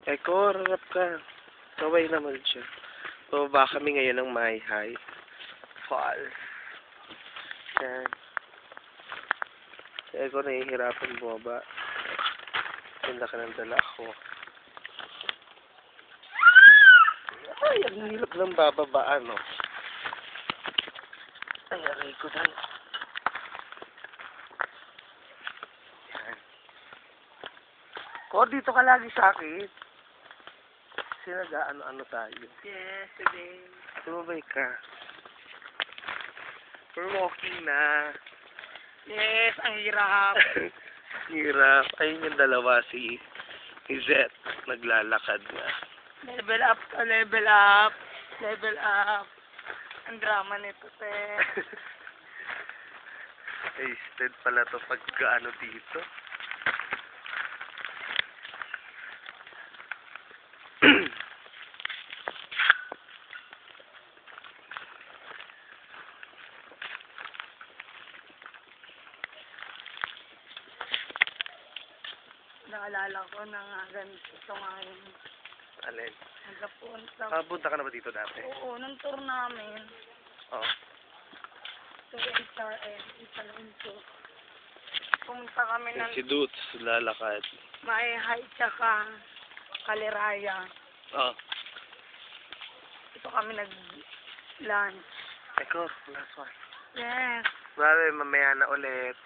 Eko, harap ka. Kaway naman siya. Bababa kami ngayon ng Mayhay Falls. Yan. Si Eko nahihirapan bumaba. Tinda ka ng dala ako. Ay, ang hirap ng bababaan, no? Ay, aray ko dahil. Yan. Ko, dito ka lagi sa akin. Kasi nag-ano-ano tayo. Yes, today. Tumabay ka. We're walking na. Yes, ang hirap. Hirap. Ayun yung dalawa, si Izet. Naglalakad na. Level up to level up. Level up. Ang drama nito, te. Wasted pala to pagkaano dito. Naalala ko na nga ganito ngayon. Alin? Nagkapunta. Punta ka na ba dito dati? Oo, nung tour namin. Oo. Sa HRM, Italanto. Pumunta kami ng Si Dutz, lalakad. Mayhay tsaka Kaliraya. Oo. Ito kami nag-lunch. Eko, last one. Yes. Babe, mamaya na ulit.